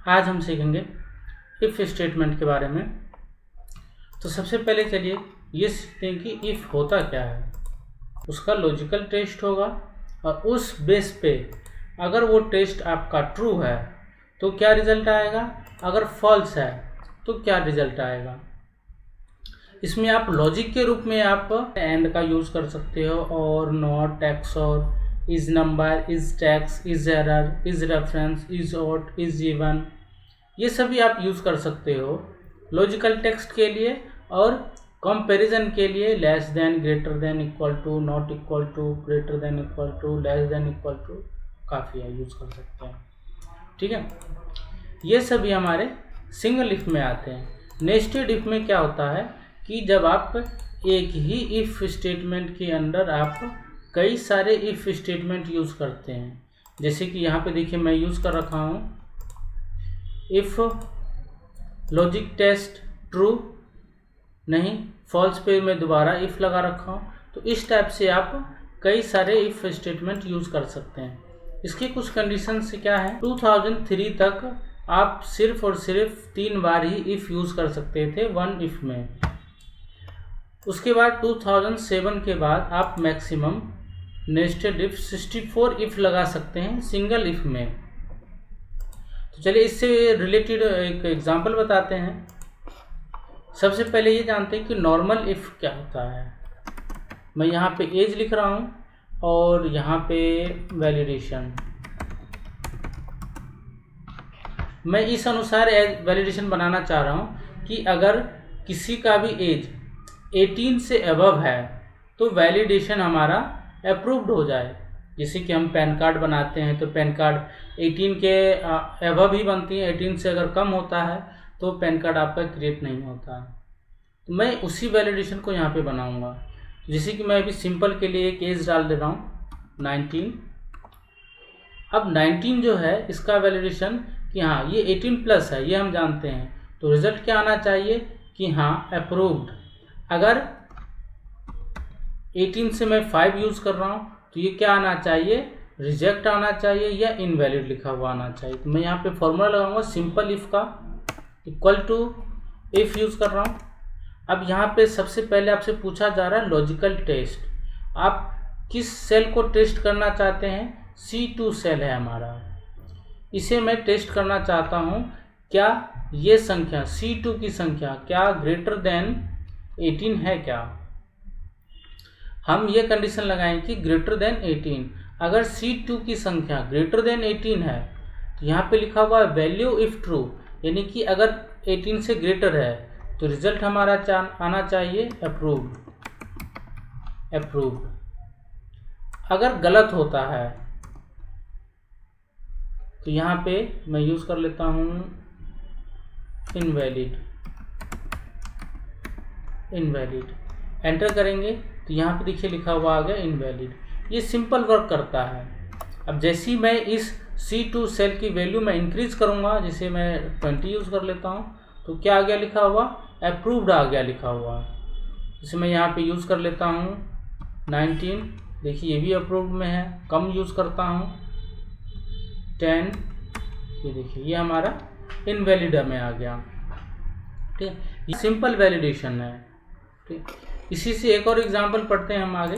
आज हम सीखेंगे इफ़ स्टेटमेंट के बारे में। तो सबसे पहले चलिए ये सीखते हैं कि इफ़ होता क्या है। उसका लॉजिकल टेस्ट होगा और उस बेस पे अगर वो टेस्ट आपका ट्रू है तो क्या रिजल्ट आएगा, अगर फॉल्स है तो क्या रिजल्ट आएगा। इसमें आप लॉजिक के रूप में आप एंड का यूज़ कर सकते हो, और not, XOR, is number, is text, is error, is reference, is odd, is even, ये सभी आप यूज़ कर सकते हो लॉजिकल टेक्स्ट के लिए। और कंपैरिजन के लिए less than, greater than, equal to, not equal to, greater than, equal to, less than, equal to, काफ़ी है, यूज़ कर सकते हैं। ठीक है, ये सभी हमारे सिंगल इफ में आते हैं। नेस्टेड इफ में क्या होता है कि जब आप एक ही इफ स्टेटमेंट के अंदर आप कई सारे इफ स्टेटमेंट यूज़ करते हैं। जैसे कि यहाँ पे देखिए मैं यूज़ कर रखा हूँ इफ़ लॉजिक टेस्ट ट्रू, नहीं फॉल्स पे मैं दोबारा इफ़ लगा रखा हूँ। तो इस टाइप से आप कई सारे इफ़ स्टेटमेंट यूज़ कर सकते हैं। इसकी कुछ कंडीशंस क्या है, 2003 तक आप सिर्फ और सिर्फ 3 बार ही इफ़ यूज़ कर सकते थे वन इफ़ में। उसके बाद 2007 के बाद आप मैक्सिमम नेस्टेड इफ 64 इफ़ लगा सकते हैं सिंगल इफ़ में। तो चलिए इससे रिलेटेड एक एग्जांपल बताते हैं। सबसे पहले ये जानते हैं कि नॉर्मल इफ़ क्या होता है। मैं यहाँ पे एज लिख रहा हूँ और यहाँ पे वैलिडेशन, मैं इस अनुसार वैलिडेशन बनाना चाह रहा हूँ कि अगर किसी का भी एज 18 से अबव है तो वैलिडेशन हमारा अप्रूव्ड हो जाए। जैसे कि हम पैन कार्ड बनाते हैं तो पैन कार्ड 18 के अबव ही बनती है, 18 से अगर कम होता है तो पैन कार्ड आपका क्रिएट नहीं होता। तो मैं उसी वैलिडेशन को यहाँ पे बनाऊँगा। जैसे कि मैं अभी सिंपल के लिए एक एज डाल दे रहा हूँ 19। अब 19 जो है इसका वैलिडेशन कि हाँ ये 18 प्लस है, ये हम जानते हैं। तो रिजल्ट क्या आना चाहिए कि हाँ अप्रूव्ड। अगर 18 से मैं 5 यूज़ कर रहा हूँ तो ये क्या आना चाहिए, रिजेक्ट आना चाहिए या इनवैलिड लिखा हुआ आना चाहिए। तो मैं यहाँ पे फॉर्मूला लगाऊंगा सिंपल इफ़ का, इक्वल टू इफ़ यूज़ कर रहा हूँ। अब यहाँ पे सबसे पहले आपसे पूछा जा रहा है लॉजिकल टेस्ट, आप किस सेल को टेस्ट करना चाहते हैं। C2 सेल है हमारा, इसे मैं टेस्ट करना चाहता हूँ क्या ये संख्या C2 की संख्या क्या ग्रेटर देन 18 है क्या। हम ये कंडीशन लगाएं कि ग्रेटर देन 18। अगर C2 की संख्या ग्रेटर देन 18 है तो यहाँ पे लिखा हुआ है वैल्यू इफ़ ट्रू, यानी कि अगर 18 से ग्रेटर है तो रिजल्ट हमारा आना चाहिए अप्रूव्ड। अगर गलत होता है तो यहाँ पे मैं यूज़ कर लेता हूँ इनवैलिड। एंटर करेंगे तो यहाँ पे देखिए लिखा हुआ आ गया इनवैलिड। ये सिंपल वर्क करता है। अब जैसे ही मैं इस C2 सेल की वैल्यू में इंक्रीज करूँगा, जैसे मैं 20 यूज़ कर लेता हूँ तो क्या आ गया लिखा हुआ, अप्रूव्ड आ गया लिखा हुआ। जैसे मैं यहाँ पे यूज़ कर लेता हूँ 19, देखिए ये भी अप्रूव्ड में है। कम यूज़ करता हूँ 10, ये देखिए ये हमारा इनवैलिड में आ गया। ठीक है, ये सिंपल वैलिडेशन है। ठीक, इसी से एक और एग्जांपल पढ़ते हैं हम आगे।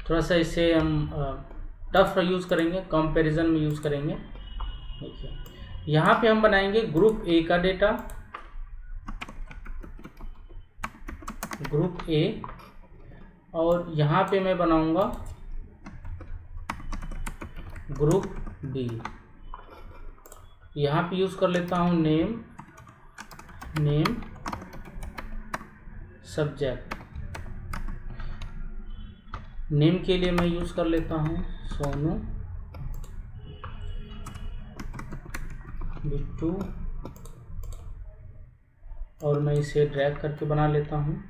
थोड़ा सा इसे हम टफ यूज़ करेंगे, कंपैरिजन में यूज़ करेंगे। देखिए यहाँ पे हम बनाएंगे ग्रुप ए का डेटा, ग्रुप ए, और यहाँ पे मैं बनाऊंगा ग्रुप बी। यहाँ पे यूज़ कर लेता हूँ नेम सब्जेक्ट। नेम के लिए मैं यूज़ कर लेता हूँ सोनू, बिट्टू, और मैं इसे ड्रैग करके बना लेता हूँ।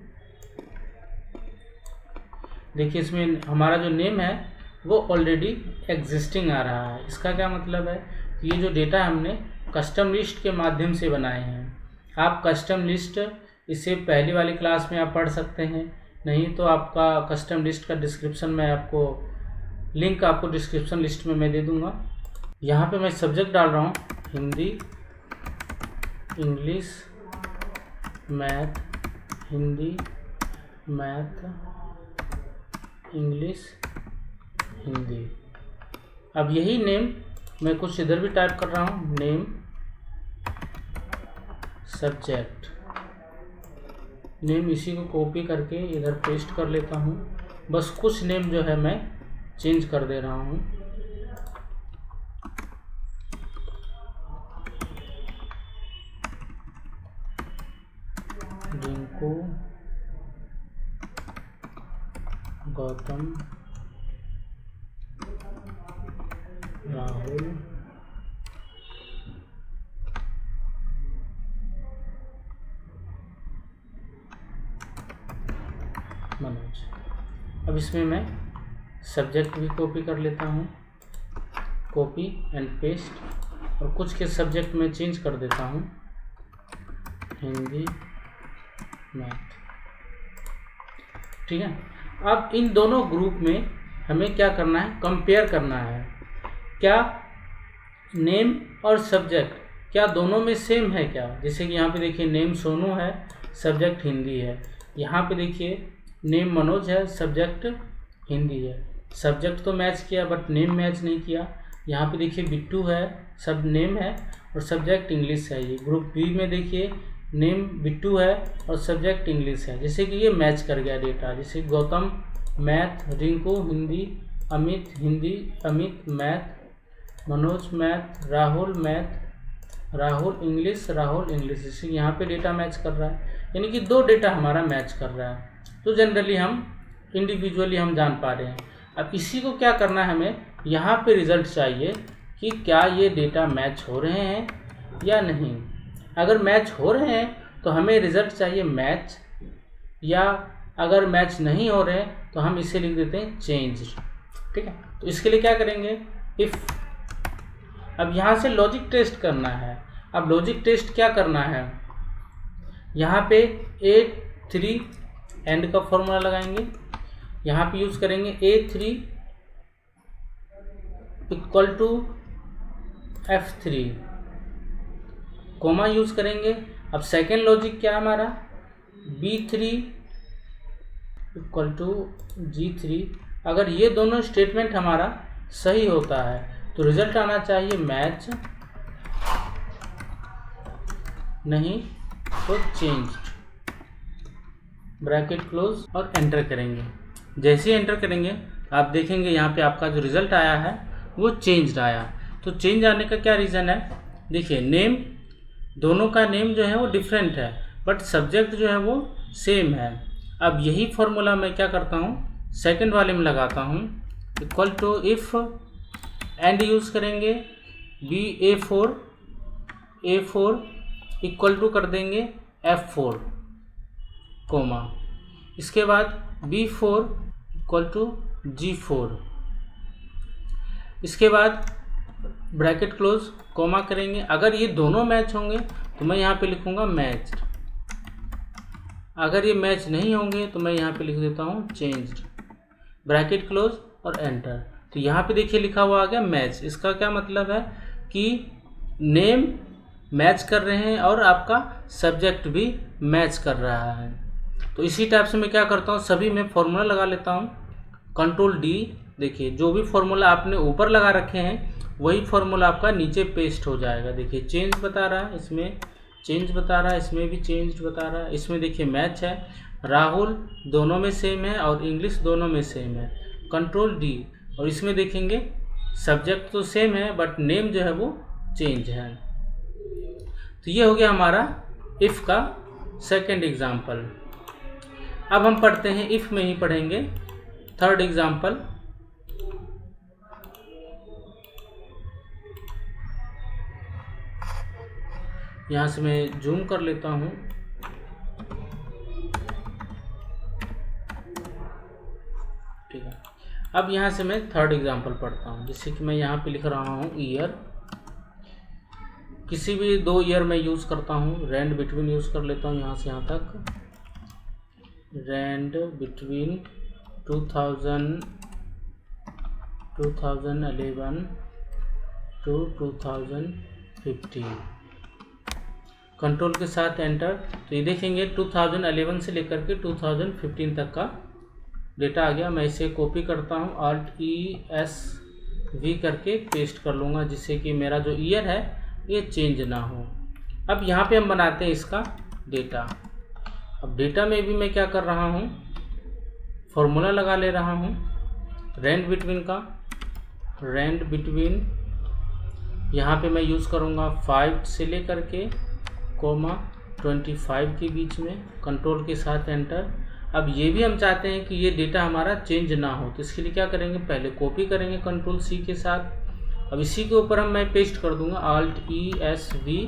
देखिए इसमें हमारा जो नेम है वो ऑलरेडी एग्जिस्टिंग आ रहा है। इसका क्या मतलब है कि ये जो डेटा हमने कस्टम लिस्ट के माध्यम से बनाए हैं। आप कस्टम लिस्ट इसे पहली वाली क्लास में आप पढ़ सकते हैं, नहीं तो आपका कस्टम लिस्ट का डिस्क्रिप्शन में आपको लिंक आपको डिस्क्रिप्शन लिस्ट में मैं दे दूंगा। यहाँ पे मैं सब्जेक्ट डाल रहा हूँ Hindi English math, Hindi math English Hindi. अब यही नेम मैं कुछ इधर भी टाइप कर रहा हूँ, नेम सब्जेक्ट। नेम इसी को कॉपी करके इधर पेस्ट कर लेता हूँ। बस कुछ नेम जो है मैं चेंज कर दे रहा हूँ। रिंकू, गौतम, राहुल, मनोज। अब इसमें मैं सब्जेक्ट भी कॉपी कर लेता हूँ, कॉपी एंड पेस्ट, और कुछ के सब्जेक्ट में चेंज कर देता हूँ, हिंदी मैथ। ठीक है। अब इन दोनों ग्रुप में हमें क्या करना है, कंपेयर करना है। क्या नेम और सब्जेक्ट क्या दोनों में सेम है क्या? जैसे कि यहाँ पे देखिए नेम सोनू है, सब्जेक्ट हिंदी है। यहाँ पे देखिए नेम मनोज है, सब्जेक्ट हिंदी है। सब्जेक्ट तो मैच किया बट नेम मैच नहीं किया। यहाँ पे देखिए बिट्टू है, सब नेम है और सब्जेक्ट इंग्लिश है। ये ग्रुप बी में देखिए नेम बिट्टू है और सब्जेक्ट इंग्लिश है। जैसे कि ये मैच कर गया डेटा। जैसे Gautam math, Rinku Hindi, Amit Hindi, Amit math, Manoj math, Rahul math, Rahul English, Rahul English. जैसे यहाँ पे डेटा मैच कर रहा है, यानी कि दो डेटा हमारा मैच कर रहा है। तो जनरली हम इंडिविजुअली हम जान पा रहे हैं। अब इसी को क्या करना है, हमें यहाँ पे रिजल्ट चाहिए कि क्या ये डेटा मैच हो रहे हैं या नहीं। अगर मैच हो रहे हैं तो हमें रिजल्ट चाहिए मैच, या अगर मैच नहीं हो रहे हैं तो हम इसे लिख देते हैं चेंज। ठीक है। तो इसके लिए क्या करेंगे, इफ़। अब यहाँ से लॉजिक टेस्ट करना है। अब लॉजिक टेस्ट क्या करना है, यहाँ पे A3 एंड का फॉर्मूला लगाएंगे। यहाँ पे यूज करेंगे A3 equal to F3, coma use करेंगे। अब सेकेंड लॉजिक क्या हमारा, B3 इक्वल टू G3। अगर ये दोनों स्टेटमेंट हमारा सही होता है तो रिजल्ट आना चाहिए मैच, नहीं तो चेंज्ड। ब्रैकेट क्लोज और एंटर करेंगे। जैसे ही एंटर करेंगे आप देखेंगे यहाँ पे आपका जो रिजल्ट आया है वो चेंज्ड आया। तो चेंज आने का क्या रीज़न है, देखिए नेम, दोनों का नेम जो है वो डिफरेंट है बट सब्जेक्ट जो है वो सेम है। अब यही फॉर्मूला मैं क्या करता हूँ, सेकंड वाले में लगाता हूँ, equal to if and use करेंगे। A4 इक्वल टू कर देंगे F4 कोमा, इसके बाद B4 इक्वल टू G4, इसके बाद ब्रैकेट क्लोज कोमा करेंगे। अगर ये दोनों मैच होंगे तो मैं यहाँ पे लिखूँगा मैच्ड, अगर ये मैच नहीं होंगे तो मैं यहाँ पे लिख देता हूँ चेंज्ड। ब्रैकेट क्लोज और एंटर। तो यहाँ पे देखिए लिखा हुआ आ गया मैच। इसका क्या मतलब है कि नेम मैच कर रहे हैं और आपका सब्जेक्ट भी मैच कर रहा है। तो इसी टाइप से मैं क्या करता हूँ, सभी में फॉर्मूला लगा लेता हूँ, कंट्रोल D। देखिए जो भी फॉर्मूला आपने ऊपर लगा रखे हैं वही फॉर्मूला आपका नीचे पेस्ट हो जाएगा। देखिए चेंज बता रहा है, इसमें चेंज बता रहा है, इसमें भी चेंज बता रहा है, इसमें देखिए मैच है, राहुल दोनों में सेम है और इंग्लिश दोनों में सेम है, कंट्रोल D। और इसमें देखेंगे सब्जेक्ट तो सेम है बट नेम जो है वो चेंज है। तो ये हो गया हमारा इफ़ का सेकंड एग्जाम्पल। अब हम पढ़ते हैं, इफ़ में ही पढ़ेंगे थर्ड एग्जाम्पल। यहाँ से मैं जूम कर लेता हूँ। ठीक है। अब यहाँ से मैं थर्ड एग्जाम्पल पढ़ता हूँ। जैसे कि मैं यहाँ पे लिख रहा हूँ ईयर, किसी भी दो ईयर में यूज़ करता हूँ। रेंड बिटवीन यूज़ कर लेता हूँ यहाँ से यहाँ तक, रेंड बिटवीन 2011 टू 2020। 15, कंट्रोल के साथ एंटर। तो ये देखेंगे 2011 से लेकर के 2015 तक का डेटा आ गया। मैं इसे कॉपी करता हूँ, Alt+ESV करके पेस्ट कर लूँगा, जिससे कि मेरा जो ईयर है ये चेंज ना हो। अब यहाँ पे हम बनाते हैं इसका डेटा। अब डेटा में भी मैं क्या कर रहा हूँ, फॉर्मूला लगा ले रहा हूँ रेंज बिटवीन का। रेंज बिटवीन यहाँ पे मैं यूज़ करूँगा 5 से लेकर के 25 के बीच में, कंट्रोल के साथ एंटर। अब ये भी हम चाहते हैं कि ये डेटा हमारा चेंज ना हो, तो इसके लिए क्या करेंगे, पहले कॉपी करेंगे Ctrl+C के साथ। अब इसी के ऊपर मैं पेस्ट कर दूंगा Alt+ESV,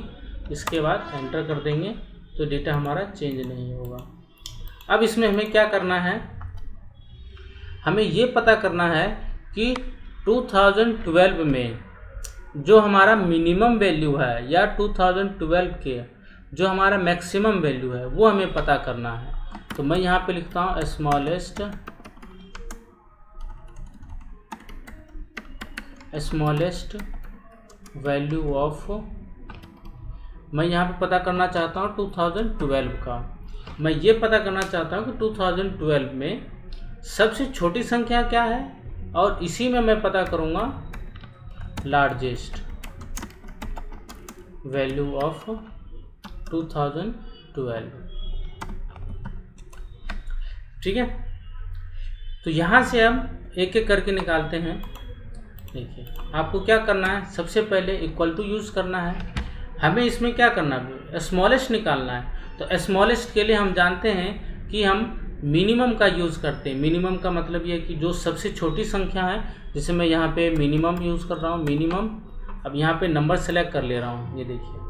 इसके बाद एंटर कर देंगे, तो डेटा हमारा चेंज नहीं होगा। अब इसमें हमें क्या करना है, हमें ये पता करना है कि 2012 में जो हमारा मिनिमम वैल्यू है या 2012 के जो हमारा मैक्सिमम वैल्यू है वो हमें पता करना है। तो मैं यहाँ पे लिखता हूँ स्मॉलेस्ट वैल्यू ऑफ, मैं यहाँ पे पता करना चाहता हूँ 2012 का। मैं ये पता करना चाहता हूँ कि 2012 में सबसे छोटी संख्या क्या है, और इसी में मैं पता करूँगा लार्जेस्ट वैल्यू ऑफ 2012। ठीक है, तो यहाँ से हम एक एक करके निकालते हैं। देखिए आपको क्या करना है, सबसे पहले इक्वल टू यूज़ करना है। हमें इसमें क्या करना है, स्मॉलेस्ट निकालना है। तो स्मॉलेस्ट के लिए हम जानते हैं कि हम मिनिमम का यूज़ करते हैं। मिनिमम का मतलब ये है कि जो सबसे छोटी संख्या है, जैसे मैं यहाँ पे मिनिमम यूज़ कर रहा हूँ, मिनिमम। अब यहाँ पे नंबर सेलेक्ट कर ले रहा हूँ, ये देखिए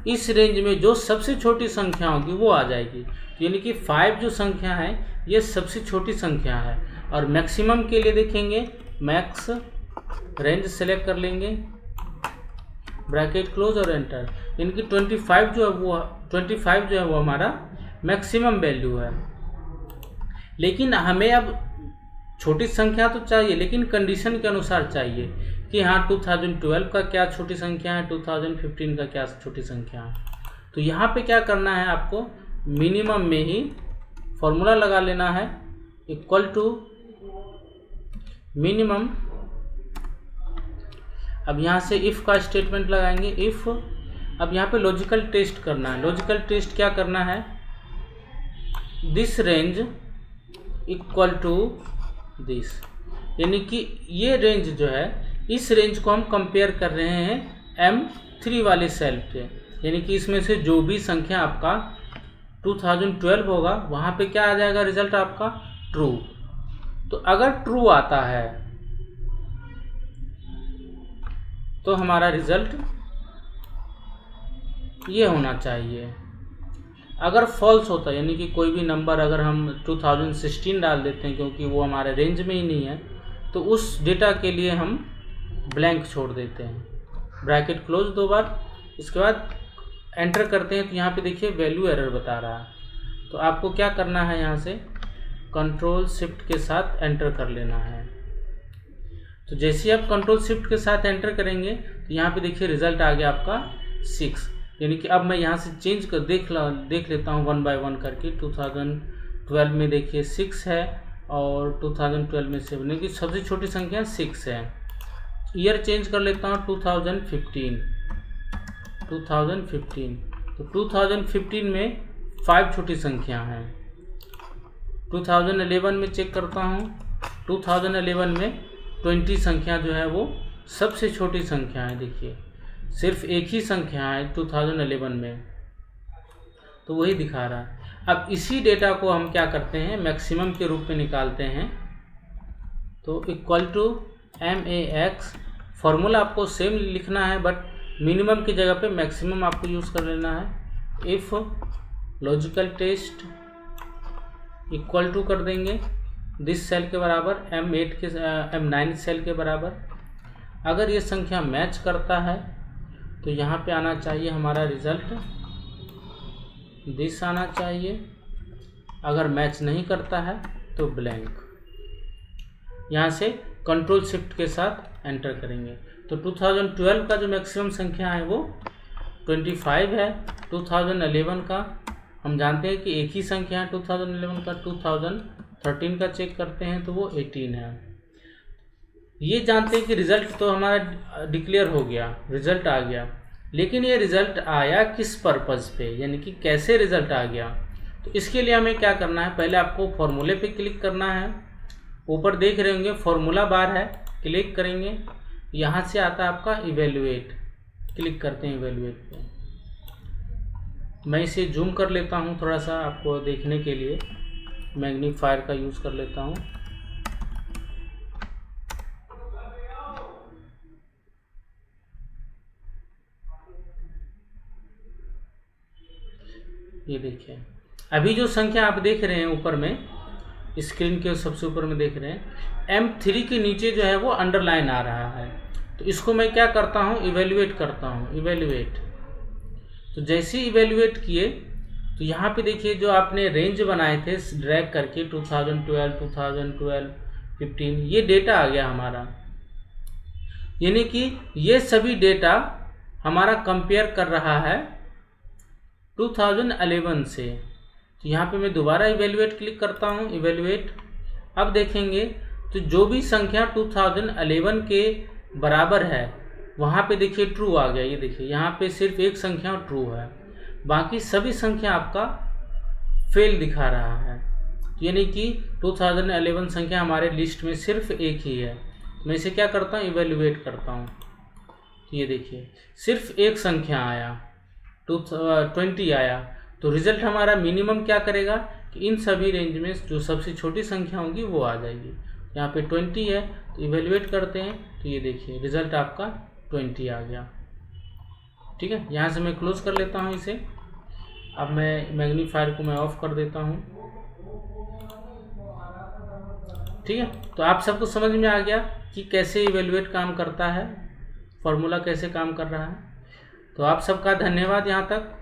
इस रेंज में जो सबसे छोटी संख्या होगी वो आ जाएगी। यानी कि 5 जो संख्या है ये सबसे छोटी संख्या है। और मैक्सिमम के लिए देखेंगे, मैक्स रेंज सेलेक्ट कर लेंगे, ब्रैकेट क्लोज और एंटर। यानी कि 25 जो है वो हमारा मैक्सिमम वैल्यू है। लेकिन हमें अब छोटी संख्या तो चाहिए, लेकिन कंडीशन के अनुसार चाहिए कि हाँ 2012 का क्या छोटी संख्या है, 2015 का क्या छोटी संख्या है। तो यहाँ पे क्या करना है, आपको मिनिमम में ही फॉर्मूला लगा लेना है, इक्वल टू मिनिमम। अब यहाँ से इफ़ का स्टेटमेंट लगाएंगे, इफ़। अब यहाँ पे लॉजिकल टेस्ट करना है। लॉजिकल टेस्ट क्या करना है, this range equal to this, यानी कि ये रेंज जो है, इस रेंज को हम कंपेयर कर रहे हैं M3 वाले सेल पे। यानी कि इसमें से जो भी संख्या आपका 2012 होगा वहाँ पे क्या आ जाएगा रिजल्ट आपका, ट्रू। तो अगर ट्रू आता है तो हमारा रिजल्ट ये होना चाहिए। अगर फॉल्स होता है, यानी कि कोई भी नंबर अगर हम 2016 डाल देते हैं क्योंकि वो हमारे रेंज में ही नहीं है, तो उस डेटा के लिए हम ब्लैंक छोड़ देते हैं, ब्रैकेट क्लोज 2 बार। इसके बाद एंटर करते हैं, तो यहाँ पे देखिए वैल्यू एरर बता रहा है। तो आपको क्या करना है, यहाँ से Ctrl+Shift के साथ एंटर कर लेना है। तो जैसे ही आप Ctrl+Shift के साथ एंटर करेंगे तो यहाँ पे देखिए रिजल्ट आ गया आपका 6। यानी कि अब मैं यहाँ से चेंज कर देख लेता हूँ 1 बाय 1 करके। 2012 में देखिए 6 है और 2012 में 7, यानी कि सबसे छोटी संख्या 6 है। ईयर चेंज कर लेता हूँ 2015। तो 2015 में 5 छोटी संख्या हैं। 2011 में चेक करता हूँ, 2011 में 20 संख्या जो है वो सबसे छोटी संख्या है। देखिए सिर्फ एक ही संख्या है 2011 में, तो वही दिखा रहा है। अब इसी डेटा को हम क्या करते हैं, मैक्सिमम के रूप में निकालते हैं। तो इक्वल टू MAX, फॉर्मूला आपको सेम लिखना है बट मिनिमम की जगह पे मैक्सिमम आपको यूज़ कर लेना है। If logical test equal to कर देंगे दिस सेल के बराबर, M9 सेल के बराबर। अगर ये संख्या मैच करता है तो यहाँ पे आना चाहिए हमारा रिजल्ट दिस आना चाहिए। अगर मैच नहीं करता है तो ब्लैंक। यहाँ से Ctrl+Shift के साथ एंटर करेंगे तो 2012 का जो मैक्सिमम संख्या है वो 25 है। 2011 का हम जानते हैं कि एक ही संख्या है 2011 का। 2013 का चेक करते हैं तो वो 18 है। ये जानते हैं कि रिजल्ट तो हमारा डिक्लेयर हो गया, रिजल्ट आ गया, लेकिन ये रिजल्ट आया किस पर्पज़ पे, यानी कि कैसे रिजल्ट आ गया। तो इसके लिए हमें क्या करना है, पहले आपको फॉर्मूले पे क्लिक करना है। ऊपर देख रहे होंगे फॉर्मूला बार है, क्लिक करेंगे, यहाँ से आता है आपका इवेल्युएट, क्लिक करते हैं इवेल्युएट पे। मैं इसे जूम कर लेता हूँ थोड़ा सा आपको देखने के लिए, मैग्नीफायर का यूज़ कर लेता हूँ। ये देखिए अभी जो संख्या आप देख रहे हैं ऊपर में, स्क्रीन के सबसे ऊपर में देख रहे हैं, M3 के नीचे जो है वो अंडरलाइन आ रहा है। तो इसको मैं क्या करता हूँ, इवेल्युएट करता हूँ, इवेल्युएट। तो जैसे ही इवेल्युएट किए तो यहाँ पे देखिए जो आपने रेंज बनाए थे ड्रैग करके 2012, 2012, 15, ये डेटा आ गया हमारा, यानी कि ये सभी डेटा हमारा कंपेयर कर रहा है 2011 से। तो यहाँ पे मैं दोबारा इवेल्युएट क्लिक करता हूँ, इवेल्युएट। अब देखेंगे तो जो भी संख्या 2011 के बराबर है वहाँ पे देखिए ट्रू आ गया। ये देखिए यहाँ पे सिर्फ एक संख्या ट्रू है, बाकी सभी संख्या आपका फेल दिखा रहा है, यानी कि 2011 संख्या हमारे लिस्ट में सिर्फ एक ही है। मैं इसे क्या करता हूँ, इवेल्युएट करता हूँ। तो ये देखिए सिर्फ एक संख्या आया, 20 आया। तो रिजल्ट हमारा मिनिमम क्या करेगा कि इन सभी रेंज में जो सबसे छोटी संख्या होगी वो आ जाएगी। यहाँ पे 20 है तो इवेल्युएट करते हैं, तो ये देखिए रिजल्ट आपका 20 आ गया। ठीक है, यहाँ से मैं क्लोज कर लेता हूँ इसे। अब मैं मैग्नीफायर को मैं ऑफ कर देता हूँ। ठीक है, तो आप सबको समझ में आ गया कि कैसे इवेल्युएट काम करता है, फॉर्मूला कैसे काम कर रहा है। तो आप सबका धन्यवाद यहाँ तक।